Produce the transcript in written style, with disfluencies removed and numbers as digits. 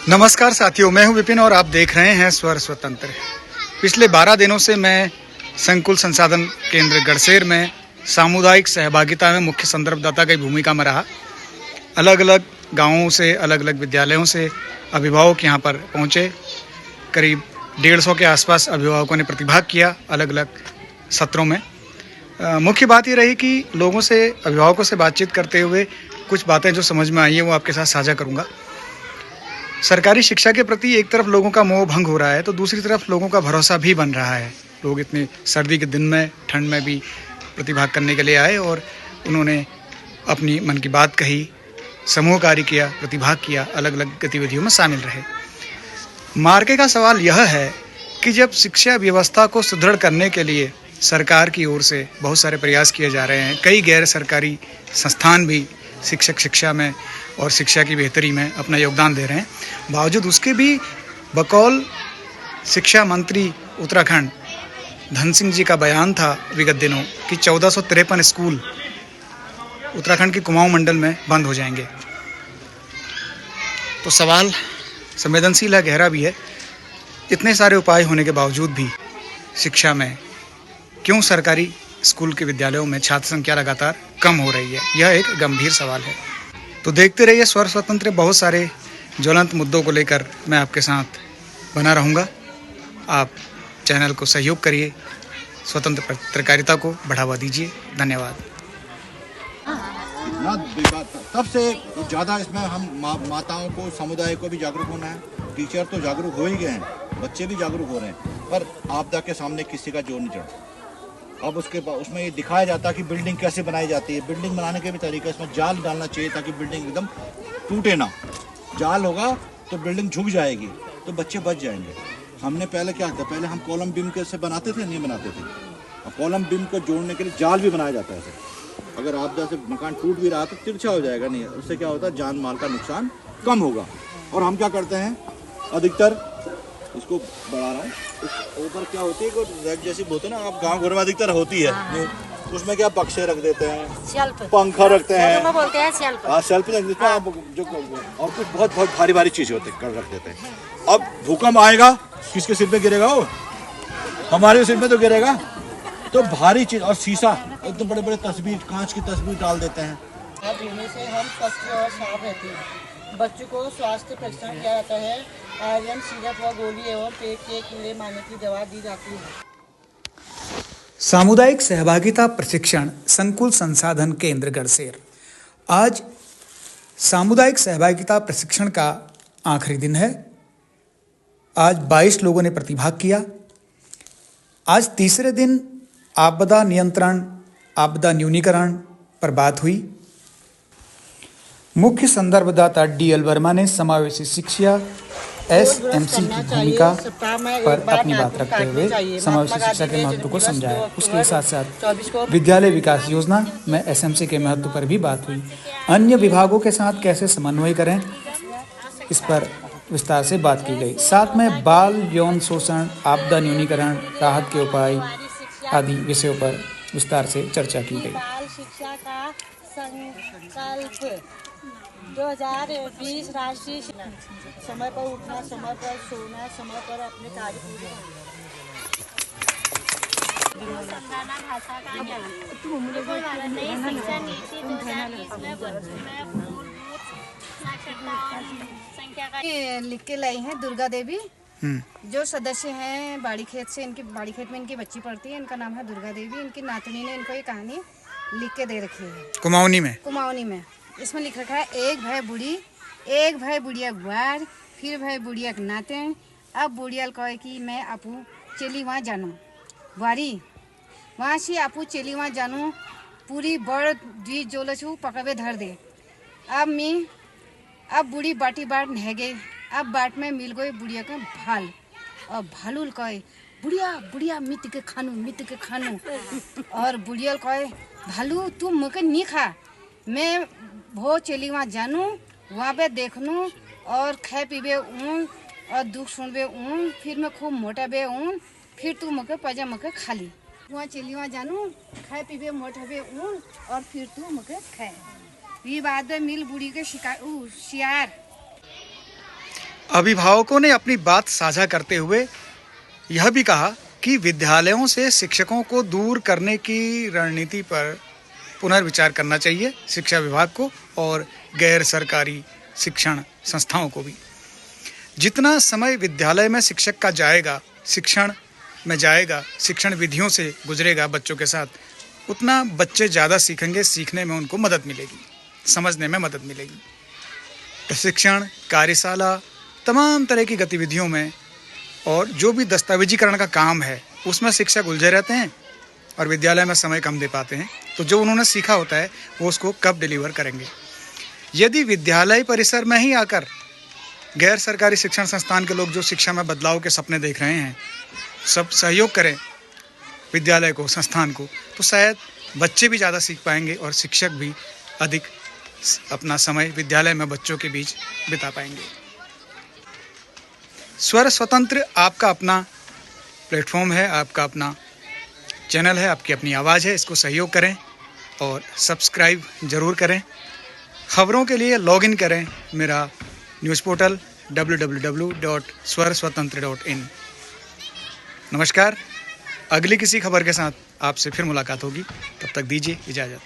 नमस्कार साथियों, मैं हूं विपिन और आप देख रहे हैं स्वर स्वतंत्र। पिछले 12 दिनों से मैं संकुल संसाधन केंद्र गढ़सेर में सामुदायिक सहभागिता में मुख्य संदर्भदाता की भूमिका में रहा। अलग अलग गांवों से, अलग अलग विद्यालयों से अभिभावक यहां पर पहुंचे। करीब 150 के आसपास अभिभावकों ने प्रतिभाग किया अलग अलग सत्रों में। मुख्य बात ये रही कि लोगों से, अभिभावकों से बातचीत करते हुए कुछ बातें जो समझ में आई हैं वो आपके साथ साझा करूंगा। सरकारी शिक्षा के प्रति एक तरफ लोगों का मोह भंग हो रहा है तो दूसरी तरफ लोगों का भरोसा भी बन रहा है। लोग इतने सर्दी के दिन में, ठंड में भी प्रतिभाग करने के लिए आए और उन्होंने अपनी मन की बात कही, समूह कार्य किया, प्रतिभाग किया, अलग अलग गतिविधियों में शामिल रहे। मार्के का सवाल यह है कि जब शिक्षा व्यवस्था को सुदृढ़ करने के लिए सरकार की ओर से बहुत सारे प्रयास किए जा रहे हैं, कई गैर सरकारी संस्थान भी शिक्षा में और शिक्षा की बेहतरी में अपना योगदान दे रहे हैं, बावजूद उसके भी बकौल शिक्षा मंत्री उत्तराखंड धन सिंह जी का बयान था विगत दिनों कि 1453 स्कूल उत्तराखंड के कुमाऊं मंडल में बंद हो जाएंगे। तो सवाल संवेदनशील है, गहरा भी है। इतने सारे उपाय होने के बावजूद भी शिक्षा में क्यों सरकारी स्कूल के विद्यालयों में छात्र संख्या लगातार कम हो रही है, यह एक गंभीर सवाल है। तो देखते रहिए स्वर स्वतंत्र। बहुत सारे ज्वलंत मुद्दों को लेकर मैं आपके साथ बना रहूँगा। आप चैनल को सहयोग करिए, स्वतंत्र पत्रकारिता को बढ़ावा दीजिए। धन्यवाद। इतना बेकार था, तब से ज़्यादा इसमें हम माताओं को, समुदाय को भी जागरूक होना है। टीचर तो जागरूक हो ही गए हैं, बच्चे भी जागरूक हो रहे हैं, पर आपदा के सामने किसी का जोर नहीं चढ़ता। अब उसमें ये दिखाया जाता है कि बिल्डिंग कैसे बनाई जाती है। बिल्डिंग बनाने के भी तरीके, इसमें जाल डालना चाहिए ताकि बिल्डिंग एकदम टूटे ना। जाल होगा तो बिल्डिंग झुक जाएगी तो बच्चे बच जाएंगे। हमने पहले क्या था, पहले हम कॉलम बीम कैसे बनाते थे, नहीं बनाते थे। और कॉलम बीम को जोड़ने के लिए जाल भी बनाया जाता है ऐसे। अगर आपदा से मकान टूट भी रहा तो तिरछा हो जाएगा, नहीं उससे क्या होता है, जान माल का नुकसान कम होगा। और हम क्या करते हैं, अधिकतर इसको बढ़ा रहा हूँ, ऊपर क्या होती है रैक जैसी होती है ना, आप गांव घर में अधिकतर होती है। उसमें क्या बक्से रख देते हैं, पंखा रखते हैं, बोलते हैं शेल्फ। हाँ शेल्फ रख देते हैं आप, जो और कुछ बहुत बहुत भारी भारी चीजें होती कर रख देते हैं। अब भूकंप आएगा, किसके सिर पे गिरेगा? वो हमारे सिर पे तो गिरेगा। तो भारी चीज और शीशा, एकदम बड़े बड़े तस्वीर, कांच की तस्वीर डाल देते हैं। पीने से हम स्वस्थ और साफ रहते हैं। बच्चों को स्वास्थ्य परीक्षण किया जाता है। आयरन सिरप व गोली एवं पेट के कीड़े मारने की दवा दी जाती है। सामुदायिक सहभागिता प्रशिक्षण संकुल संसाधन केंद्र गढ़सेर। आज सामुदायिक सहभागिता प्रशिक्षण का आखिरी दिन है। आज 22 लोगों ने प्रतिभाग किया। आज तीसरे दिन आपदा नियंत्रण, आपदा न्यूनीकरण पर बात हुई। मुख्य संदर्भदाता DL वर्मा ने समावेशी शिक्षा SMC की भूमिका पर अपनी बात रखते हुए समावेशी शिक्षा के महत्व को समझाया। उसके साथ साथ विद्यालय विकास योजना में SMC के महत्व पर भी बात हुई। अन्य विभागों के साथ कैसे समन्वय करें, इस पर विस्तार से बात की गई। साथ में बाल यौन शोषण, आपदा न्यूनीकरण, राहत के उपाय आदि विषयों पर विस्तार से चर्चा की गई। बाल शिक्षा का संकल्प 2020 राष्ट्रीय समय पर उठना, समय पर सोना, समय पर अपने कार्य पूरे लिख के लाई हैं दुर्गा देवी, जो सदस्य हैं बाड़ी खेत से। इनकी बाड़ी खेत में इनकी बच्ची पढ़ती है, इनका नाम है दुर्गा देवी। इनकी नातनी ने इनको ये कहानी लिख के दे रखी है कुमाऊनी में। इसमें लिख रखा है, एक भाई बुढ़ी, एक भाई बुढ़िया गुआर, फिर भाई बुढ़िया के नाते। अब बुढ़िया कहे कि मैं आपू चली वहाँ जानू वारी, वहाँ से आपू चली वहाँ जानू, पूरी बड़ दी जोल छू पकड़े धर दे। अब बूढ़ी बाटी बाट नह गई। अब बाट में मिल गई बुढ़िया का भाल। और भालू कहे, बुढ़िया बुढ़िया मिट के खानू। और बुढ़िया कहे, भालू तू मुके नहीं खा, मैं भो चली वहाँ जानू, वहाँ पे देखनू और खाए पीबे ऊन और दुख सुनबे ऊन, फिर मैं खूब मोटा बे ऊन, फिर तू मुके पजा मुके खाली। वहाँ चली वहाँ जानू, खाए पीबे मोटा बे ऊन और फिर तू मुके खाए। ये बाद में मिल बुढ़ी के शियार। अभिभावकों ने अपनी बात साझा करते हुए यह भी कहा कि विद्यालयों से शिक्षकों को दूर करने की रणनीति पर पुनर्विचार करना चाहिए शिक्षा विभाग को और गैर सरकारी शिक्षण संस्थाओं को भी। जितना समय विद्यालय में शिक्षक का जाएगा, शिक्षण में जाएगा, शिक्षण विधियों से गुजरेगा बच्चों के साथ, उतना बच्चे ज़्यादा सीखेंगे, सीखने में उनको मदद मिलेगी, समझने में मदद मिलेगी। प्रशिक्षण, कार्यशाला, तमाम तरह की गतिविधियों में और जो भी दस्तावेजीकरण का काम है उसमें शिक्षक उलझे रहते हैं और विद्यालय में समय कम दे पाते हैं। तो जो उन्होंने सीखा होता है वो उसको कब डिलीवर करेंगे। यदि विद्यालय परिसर में ही आकर गैर सरकारी शिक्षण संस्थान के लोग जो शिक्षा में बदलाव के सपने देख रहे हैं सब सहयोग करें विद्यालय को, संस्थान को, तो शायद बच्चे भी ज़्यादा सीख पाएंगे और शिक्षक भी अधिक अपना समय विद्यालय में बच्चों के बीच बिता पाएंगे। स्वर स्वतंत्र आपका अपना प्लेटफॉर्म है, आपका अपना चैनल है, आपकी अपनी आवाज़ है। इसको सहयोग करें और सब्सक्राइब ज़रूर करें। खबरों के लिए लॉगिन करें मेरा न्यूज़ पोर्टल www.swarswatantra.in। नमस्कार, अगली किसी खबर के साथ आपसे फिर मुलाकात होगी, तब तक दीजिए इजाज़त।